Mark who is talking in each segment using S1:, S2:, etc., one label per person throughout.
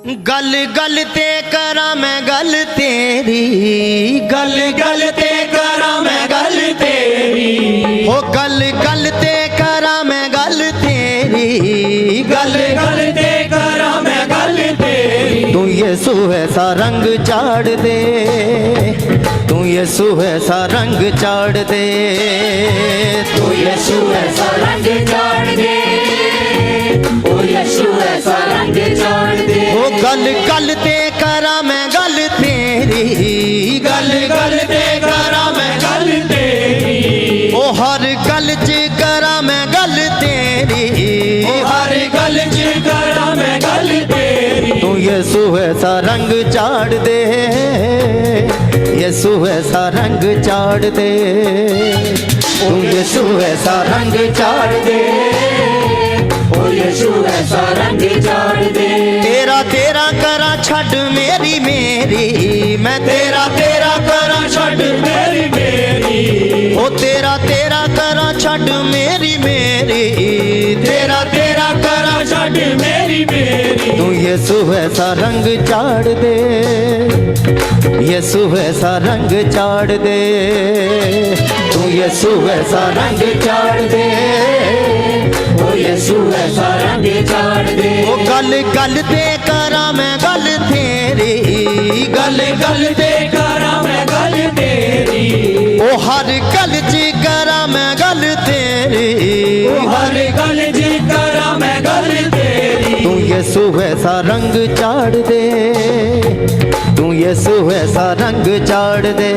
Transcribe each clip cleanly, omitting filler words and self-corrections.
S1: गल गल ते करा मैं गल तेरी, गल गल ते करा मैं गल तेरी, हो गल गल ते करा मैं गल तेरी, गल गल ते करा मैं गल तेरी। तू यीशु ऐसा रंग चाड़ दे, तू यीशु ऐसा रंग चाड़ दे, तू यीशु ऐसा रंग चाड़ दे, ओ यीशु ऐसा रंग चाड़ दे। ओ गल गल ते करा मैं गल तेरी, गल गल ते करा मैं गल तेरी, ओ हर गल च करा मैं गल तेरी, ओ हर गल च करा मैं गल तेरी। तू यीशु ऐसा रंग चाड़ दे, यीशु ऐसा रंग चाड़ दे, तू यीशु ऐसा रंग चाड़ दे, ओ यीशु ऐसा रंग चाड़ दे। तेरा तेरा करा छड़ मेरी मेरी, मैं तेरा तेरा करा छड़ मेरी मेरी, ओ तेरा तेरा करा छड़ मेरी मेरी, तेरा तेरा करा छड़ मेरी मेरी। तू यीशु ऐसा रंग चाड़ दे, यीशु ऐसा रंग चाड़ दे, तू यीशु ऐसा रंग चाड़ दे, ओ यीशु ऐसा रंग चाड़ दे। ओ गल गल ते करा मैं गल तेरी, गल गल ते करा मैं गल तेरी, ओ हर गल च करा मैं गल तेरी, ओ हर गल च करा मैं गल तेरी। तू यीशु ऐसा रंग चाड़ दे, तू यीशु ऐसा रंग चाड़ दे,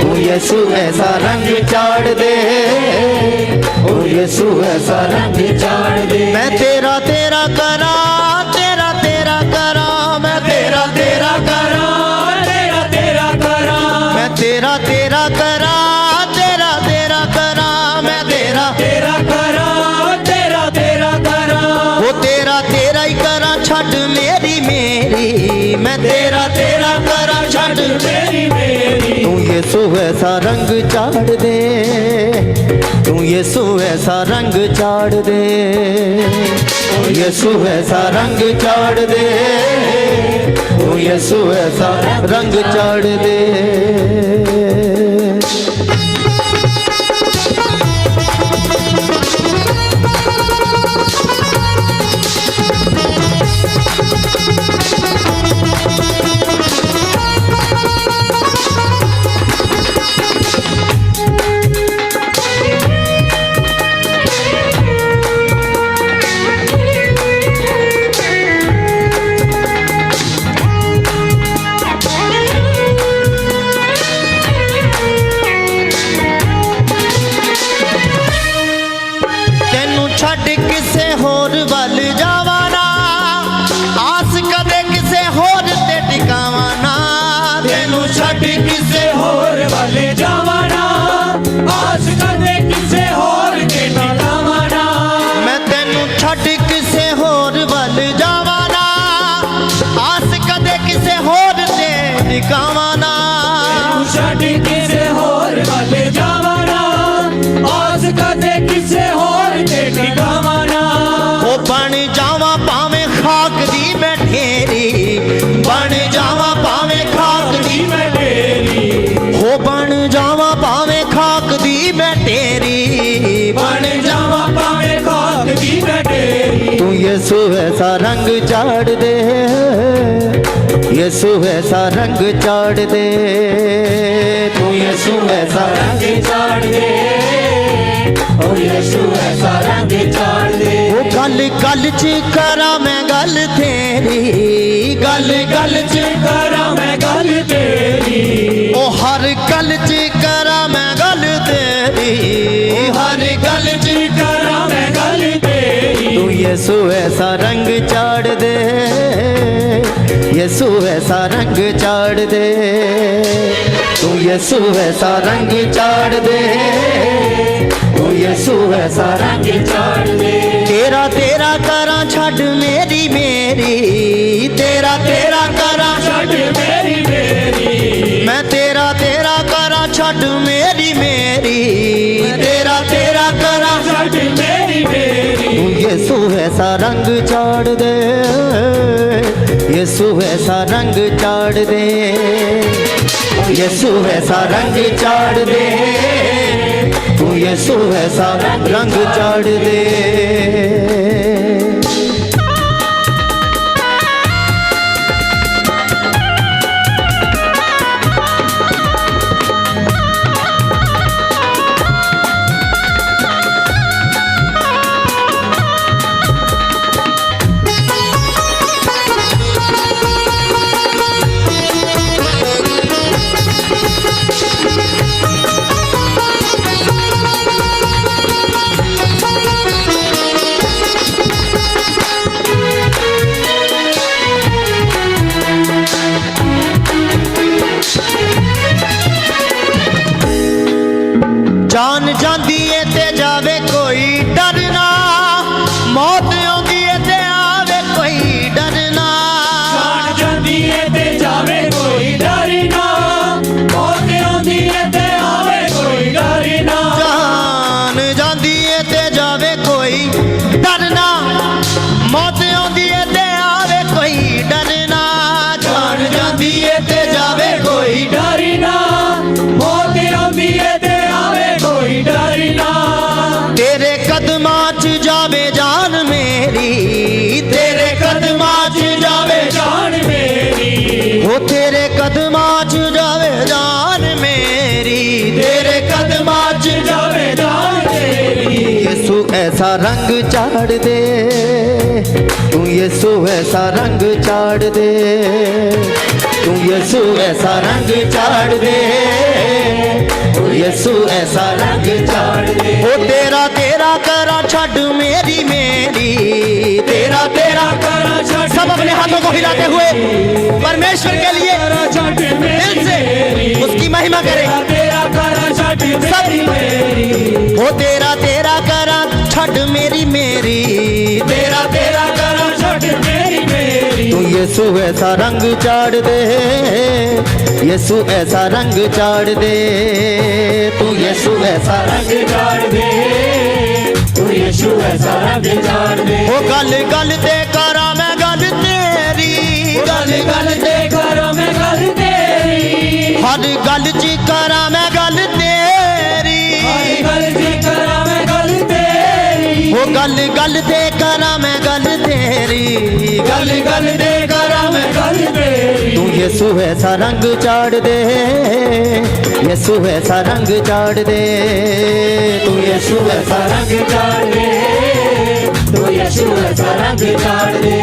S1: तू यीशु ऐसा रंग चाड़ दे, ओ यीशु ऐसा रंग चाड़ दे। मैं तेरा तेरा करा, तेरा तेरा करा, मैं तेरा तेरा करा, तेरा तेरा करा, मैं तेरा तेरा करा, तेरा तेरा करा, मैं तेरा तेरा करा, तेरा तेरा करा, वो तेरा तेरा ही करा छड़ मेरी मेरी, मैं तेरा तेरा करा छड़ मेरी मेरी। तू यीशु ऐसा रंग चाड़ दे, तू यीशु ऐसा रंग चाड़ दे, ओ यीशु ऐसा रंग चाड़ दे, ओ यीशु ऐसा रंग चाड़ दे। छड़ किसे होर वल जावाना, आस कदे किसे होर ते टिकावाना, तेनू छड़ किसे होर वल जावाना, आस कदे किसे होर ते टिकावाना। मैं तेनू छड़ किसे होर वल जावाना, आस कदे किसे होर ते टिकावाना, छड़ किसे होर वल जावाना, आस कदे किसे होर ते टिकावाना। ओ बन जावा पावे खाक दी मैं ढेरी, बन जावा पावे खाक दी मैं ढेरी, हो बन जावा पावे खाक दी मैं तेरी, बन जावा पावे खाक दी मैं तेरी। तू यीशु ऐसा रंग चाड़ दे, यीशु ऐसा रंग चाड़ दे, तू यीशु ऐसा रंग चाड़ दे, ओ यीशु ऐसा रंग चाड़ दे। ओ गल गल च करा मैं गल तेरी, गल गल च करा मैं गल तेरी, ओ हर गल च करा मैं गल तेरी, ओ हर गल च करा मैं गल तेरी। तू यीशु ऐसा रंग चाड़ दे, यीशु ऐसा रंग चाड़ दे, तू यीशु ऐसा रंग चाड़ दे, ओ यीशु ऐसा रंग चाड़ दे। तेरा तेरा करा छड़ मेरी मेरी, तेरा तेरा करा छड़ मेरी मेरी, मैं तेरा तेरा करा छड़ मेरी मेरी, तेरा तेरा करा छड़ मेरी मेरी। तू यीशु ऐसा रंग चाड़ दे, यीशु ऐसा रंग चाड़ दे, यीशु ऐसा रंग चाड़ दे, तू यीशु ऐसा रंग चाड़ दे। जान जांदी है ते जावे कोई डरना, मौत आंदी है ते आवे कोई डरना।
S2: जान जांदी है ते जावे कोई डरना, मौत आंदी है ते आवे कोई डरना।
S1: जान जांदी है ते जावे कोई डरना, मौत आंदी है ते आवे कोई डरना। जान जांदी है ते जावे कोई
S2: डरना, मौत आंदी है ते आवे कोई डरना।
S1: तेरे कदमां च जावे जान मेरी, तेरे कदमां च जावे
S2: जान मेरी,
S1: हो तेरे कदमां च जावे जान मेरी, तेरे कदमां च
S2: जावे जान मेरी।
S1: यीशु ऐसा रंग चाड़ दे, तू यीशु ऐसा रंग चाड़ दे, तू यीशु ऐसा रंग चाड़ दे, तू यीशु ऐसा रंग चाड़ दे। ओ तेरा तेरा करा छड़ मेरी मेरी, तेरा तेरा
S2: करा छड़।
S1: सब अपने हाथों को हिलाते हुए परमेश्वर के लिए दिल से उसकी महिमा करें।
S2: तेरा करा छड़ मेरी मेरी,
S1: ओ तेरा तेरा करा छड़ मेरी मेरी,
S2: तेरा तेरा करा छड़ मेरी मेरी।
S1: तू यीशु ऐसा रंग चाड़ दे, यीशु ऐसा रंग चाड़ दे, तू यीशु ऐसा
S2: रंग चाड़ दे, तू यीशु ऐसा रंग चाड़ दे।
S1: ओ गल गल ते करा मैं गल तेरी,
S2: गल गल ते करा मैं गल तेरी,
S1: हर गल च करा मैं गल तेरी,
S2: हर गल ते करा मैं गल तेरी।
S1: ओ गल गल ते करा मैं गल तेरी,
S2: गल गल ते करा मैं गल तेरी।
S1: तू यीशु ऐसा रंग चाड़ दे, यीशु ऐसा रंग चाड़ दे, तू यीशु ऐसा
S2: रंग चाड़ दे, तू यीशु ऐसा रंग चाड़ दे।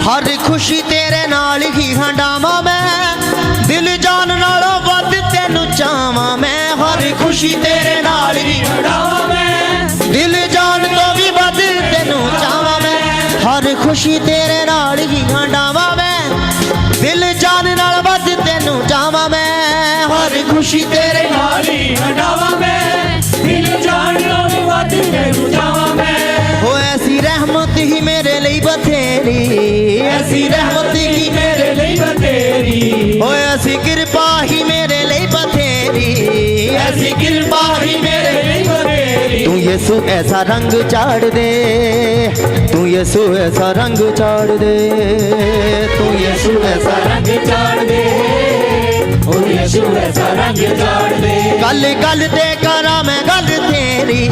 S1: हर खुशी तेरे नाल ही हंडावा मैं, दिल जान नालों वध तेनू चाहवां मैं। हर खुशी तेरे नाल ही
S2: हंडावा मैं,
S1: दिल जान तो भी वध तेनू चाहवां मैं। हर खुशी तेरे नाल ही हंडावा मैं, दिल जान नाल वध तेनू चाहवां मैं। हर खुशी तेरे
S2: नाल ही हंडावा मैं, दिल जान नाल वध तेनू चाहवां मैं।
S1: हो ऐसी रहमत ही मेरे लिए बथेरी, ऐसी रहमत ही
S2: मेरे लिए बतेरी,
S1: हो ऐसी कृपा ही मेरे लिए बथेरी,
S2: ऐसी कृपा ही मेरे लिए बतेरी।
S1: तू यीशु ऐसा रंग चाड़ दे, तू यीशु ऐसा रंग चाड़ दे, तू यीशु ऐसा
S2: रंग चाड़ दे, ओ यीशु ऐसा रंग चाड़ दे।
S1: गल गल ते करा मैं गल तेरी,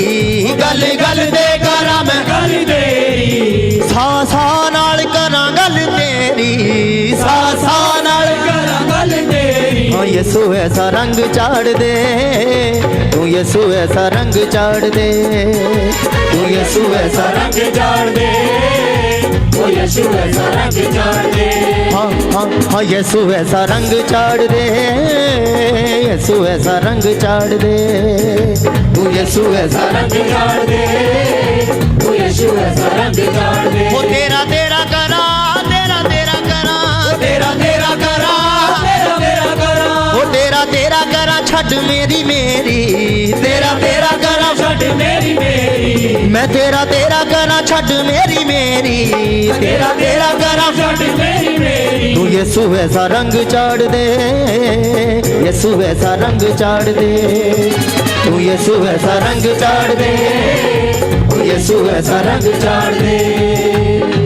S1: गल गल ते करा मैं
S2: गल तेरी,
S1: सा सा नाल करा गल तेरी, सा सा नाल
S2: करा गल तेरी।
S1: हाँ यीशु ऐसा रंग चाड़ दे, तू यीशु ऐसा रंग चाड़ दे, तू यीशु ऐसा
S2: रंग चाड़ दे, ओ यीशु ऐसा रंग चाड़ दे।
S1: हाँ हाँ हाँ यीशु ऐसा रंग चाड़ दे, यीशु ऐसा रंग चाड़ दे, तू यीशु ऐसा
S2: रंग चाड़ दे, ओ यीशु यीशु ऐसा रंग चाड़ दे
S1: ओ तेरा तेरा करा तेरा तेरा करा
S2: तेरा तेरा करा तेरा तेरा करा
S1: ओ तेरा तेरा करा छड़ मेरी मेरी तेरा तेरा करा
S2: छड़ मेरी मेरी
S1: मैं तेरा तेरा करा छड़ मेरी मेरी तेरा तेरा करा
S2: छड़ मेरी मेरी
S1: तू यीशु ऐसा रंग चाड़ दे यीशु ऐसा रंग चाड़ दे तू यीशु ऐसा रंग चाड़ दे तू यीशु ऐसा रंग चाड़ दे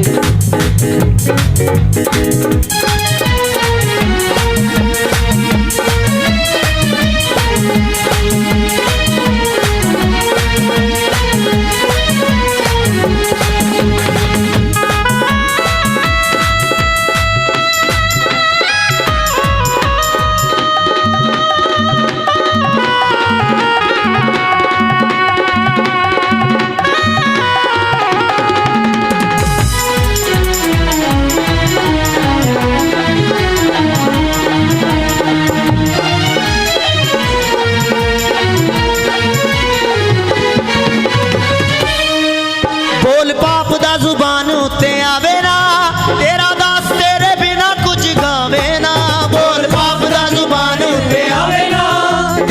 S1: बोल पाप दा जुबान उत्ते आवे ना तेरा दास तेरे बिना कुछ गावे ना बोल पाप दा जुबान उत्ते
S2: आवे ना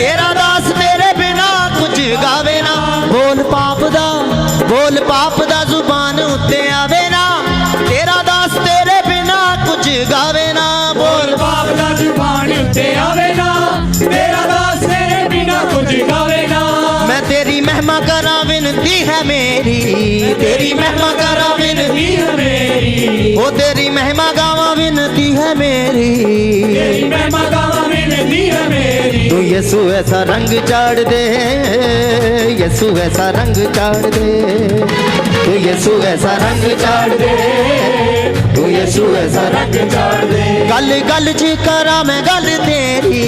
S1: तेरा दास तेरे बिना कुछ गावे ना बोल पाप दा जुबान उत्ते आवे ना तेरा दास तेरे बिना कुछ गावे ना बोल
S2: पाप दा जुबान उत्ते आवे ना तेरा दास तेरे बिना कुछ गावे ना
S1: मैं तेरी महिमा करा विनती है मेरी तेरी महिमा करा विनती
S2: है मेरी
S1: ओ तेरी महिमा गावा विनती है मेरी
S2: तेरी महिमा गावा विनती है मेरी
S1: तू यीशु ऐसा रंग चाड़ दे यीशु ऐसा रंग चाड़ दे तू यीशु ऐसा रंग चाड़ दे तू यीशु ऐसा रंग चाड़ दे गल गल च करा मैं गल तेरी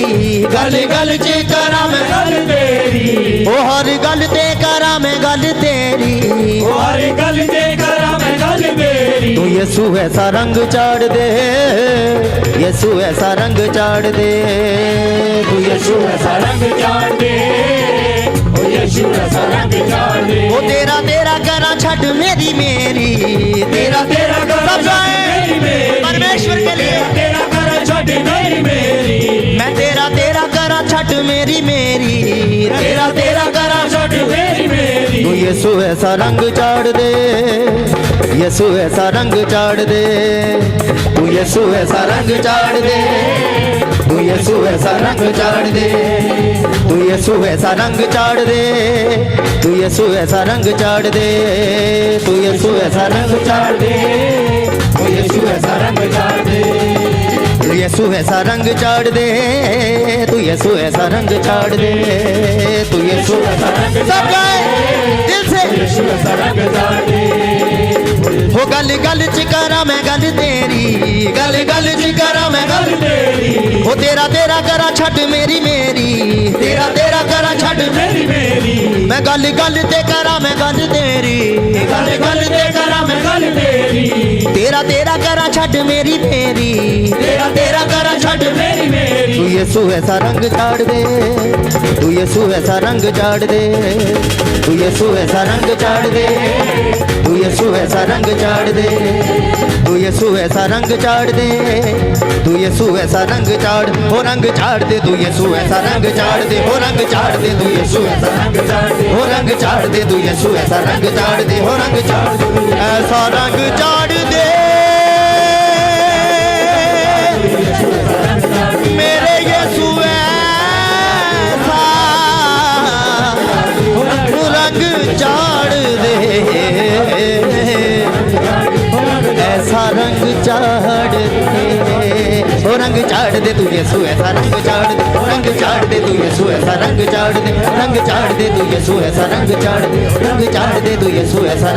S1: गल गल च करा मैं
S2: गल तेरी
S1: ओ हर गल ते करा मैं गल तेरी
S2: हर गल ते करा मैं गल तेरी
S1: तू यीशु ऐसा रंग चाड़ दे यीशु ऐसा रंग चाड़ दे तू यीशु ऐसा
S2: रंग चाड़ दे ओ यीशु ऐसा रंग चाड़ दे
S1: ओ तेरा तेरा करा छड़ मेरी मेरी तेरा
S2: तेरा करा
S1: सब गाएं परमेश्वर के लिए
S2: तेरा करा छड़ मेरी मेरी
S1: मैं तेरा तेरा करा छड़ मेरी मेरी तेरा तेरा करा
S2: छड़ मेरी मेरी
S1: तू यीशु ऐसा रंग चाड़ दे यीशु ऐसा रंग चाड़ दे तू यीशु ऐसा रंग चाड़ दे तू यीशु ऐसा रंग चाड़ दे तू यीशु ऐसा रंग चाड़ दे तू यीशु ऐसा रंग चाड़ दे तू यीशु ऐसा रंग चाड़ दे
S2: ओ यीशु ऐसा रंग चाड़ दे
S1: तू यीशु ऐसा रंग चाड़ दे तू यीशु ऐसा रंग चाड़ दे तू यीशु ऐसा रंग सब गाए दिल से
S2: यीशु ऐसा रंग चाड़ दे
S1: हो गल गल च करा मैं गल तेरी गल गल च करा मैं गल
S2: तेरी
S1: हो तेरा तेरा करा छड़ मेरी मेरी तेरा तेरा करा छड़
S2: मेरी मेरी
S1: मैं गल गल ते करा मैं गल तेरी गल गल ते करा मैं
S2: गल तेरी
S1: तेरा तेरा करा छड़ मेरी मेरी तेरा तेरा करा छड़
S2: मेरी मेरी
S1: तू यीशु ऐसा रंग चाड़ दे तू यीशु ऐसा रंग चाड़ दे तू यीशु ऐसा रंग चाड़ दे तू यीशु ऐसा रंग चाड़ दे तू यीशु ऐसा रंग चाड़ दे तू यीशु ऐसा रंग चाड़ हो रंग चाड़ दे तू यीशु ऐसा रंग चाड़ दे हो रंग चाड़ दे तू यीशु ऐसा रंग चाड़ दे हो रंग चाड़ दे तू यीशु ऐसा रंग चाड़ दे हो रंग चाड़ दे ऐसा रंग चाड़ दे मेरे यीशु ऐसा रंग चाड़ दे ऐसा रंग चाड़ दे ओ रंग चाड़ दे तू यीशु ऐसा रंग चाड़ दे रंग चाड़ दे तू यीशु ऐसा रंग चाड़ दे रंग चाड़ दे तू यीशु ऐसा रंग चाड़ दे रंग चाड़ दे तू यीशु ऐसा रंग